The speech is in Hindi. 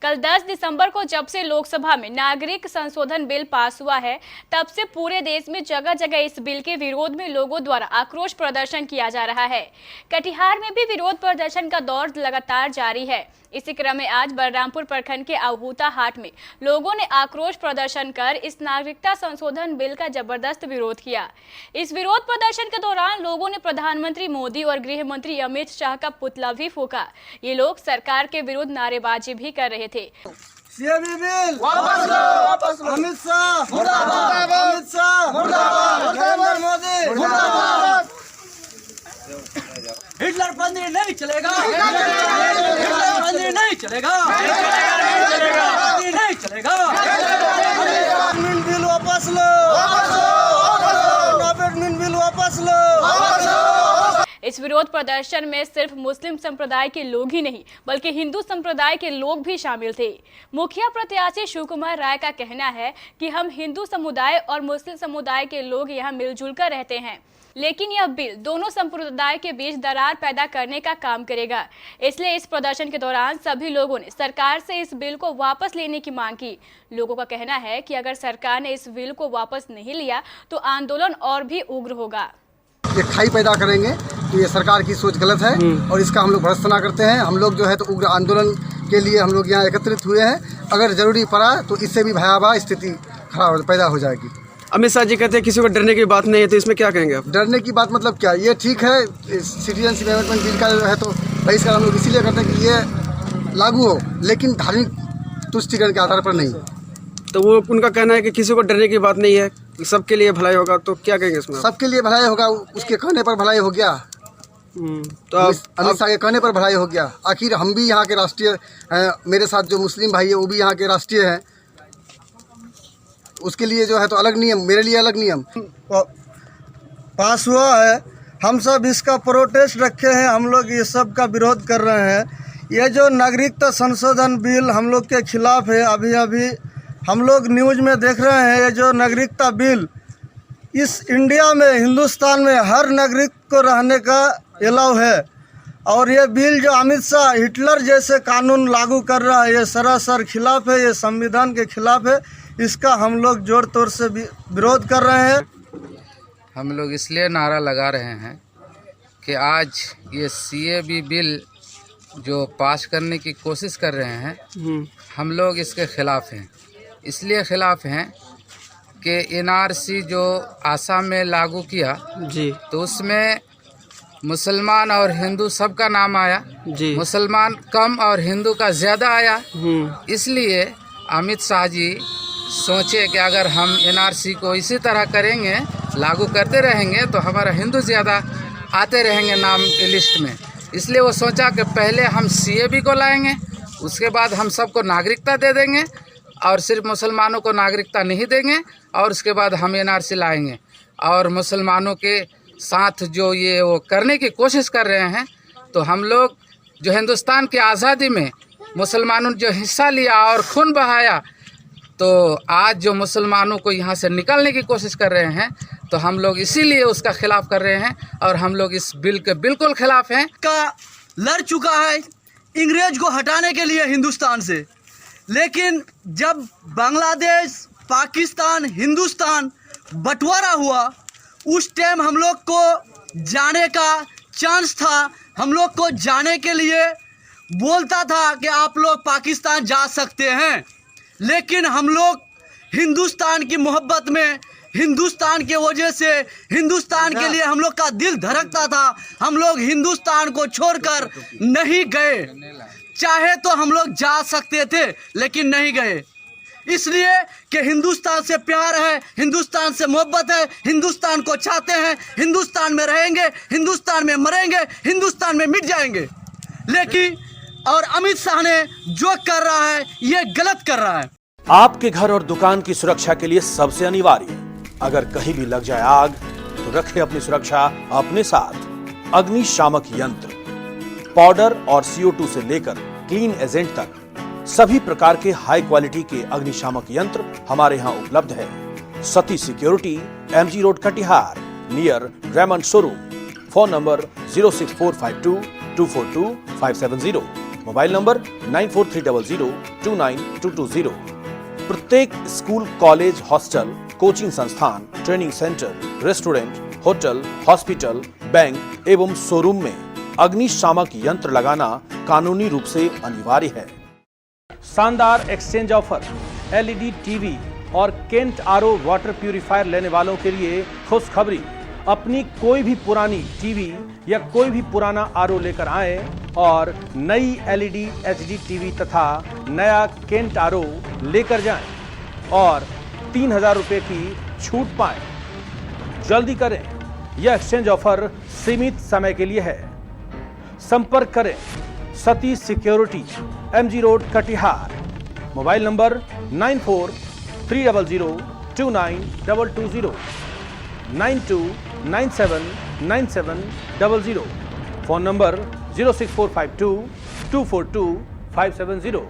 कल 10 दिसंबर को जब से लोकसभा में नागरिक संशोधन बिल पास हुआ है, तब से पूरे देश में जगह जगह इस बिल के विरोध में लोगों द्वारा आक्रोश प्रदर्शन किया जा रहा है। कटिहार में भी विरोध प्रदर्शन का दौर लगातार जारी है। इसी क्रम में आज बलरामपुर प्रखंड के अहूता हाट में लोगों ने आक्रोश प्रदर्शन कर इस नागरिकता संशोधन बिल का जबरदस्त विरोध किया। इस विरोध प्रदर्शन के दौरान लोगों ने प्रधानमंत्री मोदी और गृह मंत्री अमित शाह का पुतला भी फूंका। ये लोग सरकार के विरुद्ध नारेबाजी भी कर रहे थे। बिल वापस लो, अमित शाह मुर्दाबाद, अमित शाह मुर्दाबाद, नरेंद्र मोदी मुर्दाबाद। हिटलर बंदी नहीं चलेगा, हिटलर बंदी नहीं चलेगा, नहीं चलेगा। अमेंडमेंट बिल वापस लो, अमेंडमेंट बिल वापस लो। इस विरोध प्रदर्शन में सिर्फ मुस्लिम संप्रदाय के लोग ही नहीं बल्कि हिंदू संप्रदाय के लोग भी शामिल थे। मुखिया प्रत्याशी शिव कुमार राय का कहना है कि हम हिंदू समुदाय और मुस्लिम समुदाय के लोग यहाँ मिलजुल कर रहते हैं, लेकिन यह बिल दोनों संप्रदाय के बीच दरार पैदा करने का काम करेगा। इसलिए इस प्रदर्शन के दौरान सभी लोगों ने सरकार से इस बिल को वापस लेने की मांग की। लोगों का कहना है कि अगर सरकार ने इस बिल को वापस नहीं लिया तो आंदोलन और भी उग्र होगा। ये खाई पैदा करेंगे तो ये सरकार की सोच गलत है और इसका हम लोग भर्त्सना करते हैं। हम लोग जो है तो उग्र आंदोलन के लिए हम लोग यहाँ एकत्रित हुए हैं। अगर जरूरी पड़ा तो इससे भी भयावह स्थिति खराब पैदा हो जाएगी। अमित शाह जी कहते हैं किसी को डरने की बात नहीं है, तो इसमें क्या कहेंगे आप? डरने की बात मतलब क्या? ये ठीक है, सिटीजनशिप अमेंडमेंट बिल का जो है तो बहिष्कार हम लोग इसीलिए करते हैं कि ये लागू हो, लेकिन धार्मिक तुष्टिकरण के आधार पर नहीं। तो वो उनका कहना है कि किसी को डरने की बात नहीं है, सबके लिए भलाई होगा, तो क्या कहेंगे इसमें? सबके लिए भलाई होगा, उसके कहने पर भलाई हो गया। तो अमित शाह के कहने पर भलाई हो गया। आखिर हम भी यहाँ के राष्ट्रीय, मेरे साथ जो मुस्लिम भाई है वो भी यहाँ के राष्ट्रीय हैं, उसके लिए जो है तो अलग नियम, मेरे लिए अलग नियम पास हुआ है। हम सब इसका प्रोटेस्ट रखे हैं, हम लोग ये सब का विरोध कर रहे हैं। ये जो नागरिकता संशोधन बिल हम लोग के खिलाफ है, अभी हम लोग न्यूज़ में देख रहे हैं। ये जो नागरिकता बिल, इस इंडिया में, हिंदुस्तान में हर नागरिक को रहने का अलाउ है, और ये बिल जो अमित शाह हिटलर जैसे कानून लागू कर रहा है, ये सरासर खिलाफ है, ये संविधान के खिलाफ है। इसका हम लोग जोर तोड़ से विरोध कर रहे हैं। हम लोग इसलिए नारा लगा रहे हैं कि आज ये CAB बिल जो पास करने की कोशिश कर रहे हैं, हम लोग इसके खिलाफ हैं। इसलिए खिलाफ हैं कि NRC जो आसाम में लागू किया जी, तो उसमें मुसलमान और हिंदू सबका नाम आया जी, मुसलमान कम और हिंदू का ज़्यादा आया। इसलिए अमित शाह जी सोचे कि अगर हम NRC को इसी तरह करेंगे, लागू करते रहेंगे, तो हमारा हिंदू ज़्यादा आते रहेंगे नाम की लिस्ट में। इसलिए वो सोचा कि पहले हम CAB को लाएंगे, उसके बाद हम सबको नागरिकता दे देंगे, और सिर्फ मुसलमानों को नागरिकता नहीं देंगे, और उसके बाद हम NRC लाएंगे। और मुसलमानों के साथ जो ये वो करने की कोशिश कर रहे हैं, तो हम लोग जो हिंदुस्तान की आज़ादी में मुसलमानों ने जो हिस्सा लिया और खून बहाया, तो आज जो मुसलमानों को यहाँ से निकालने की कोशिश कर रहे हैं, तो हम लोग इसीलिए उसका खिलाफ कर रहे हैं, और हम लोग इस बिल के बिल्कुल खिलाफ हैं। का लड़ चुका है इंग्रेज को हटाने के लिए हिंदुस्तान से, लेकिन जब बांग्लादेश, पाकिस्तान, हिंदुस्तान बंटवारा हुआ, उस टाइम हम लोग को जाने का चांस था। हम लोग को जाने के लिए बोलता था कि आप लोग पाकिस्तान जा सकते हैं, लेकिन हम लोग हिंदुस्तान की मोहब्बत में, हिंदुस्तान के वजह से, हिंदुस्तान के लिए हम लोग का दिल धड़कता था। हम लोग हिंदुस्तान को छोड़कर नहीं गए। चाहे तो हम लोग जा सकते थे, लेकिन नहीं गए, इसलिए कि हिंदुस्तान से प्यार है, हिंदुस्तान से मोहब्बत है, हिंदुस्तान को चाहते हैं, हिंदुस्तान में रहेंगे, हिंदुस्तान में मरेंगे, हिंदुस्तान में मिट जाएंगे। लेकिन और अमित शाह ने जो कर रहा है, ये गलत कर रहा है। आपके घर और दुकान की सुरक्षा के लिए सबसे अनिवार्य, अगर कहीं भी लग जाए आग, तो रखें अपनी सुरक्षा अपने साथ। अग्निशामक यंत्र, पाउडर और CO2 से लेकर क्लीन एजेंट तक सभी प्रकार के हाई क्वालिटी के अग्निशामक यंत्र हमारे यहाँ उपलब्ध है। Sati security, MG road Katihar, near Raymond showroom. Phone number 06452 242 570। Mobile number 9430029220। प्रत्येक स्कूल, कॉलेज, हॉस्टल, कोचिंग संस्थान, training centre, restaurant, hotel, hospital, bank एवं शोरूम में अग्निशामक यंत्र लगाना कानूनी रूप से अनिवार्य है। शानदार एक्सचेंज ऑफर, एलईडी टीवी और केंट आरओ वाटर प्यूरिफायर लेने वालों के लिए खुशखबरी। अपनी कोई भी पुरानी टीवी या कोई भी पुराना आरओ लेकर आएं और नई एलईडी एचडी टीवी तथा नया केंट आरओ लेकर जाएं और 3000 रुपए की छूट पाएं। जल्दी करें, यह एक्सचेंज ऑफर सीमित समय के लिए है। संपर्क करें Satish security, MG road, Katihar. Mobile number 9430029220, 92979700। Phone number 06452 242 570।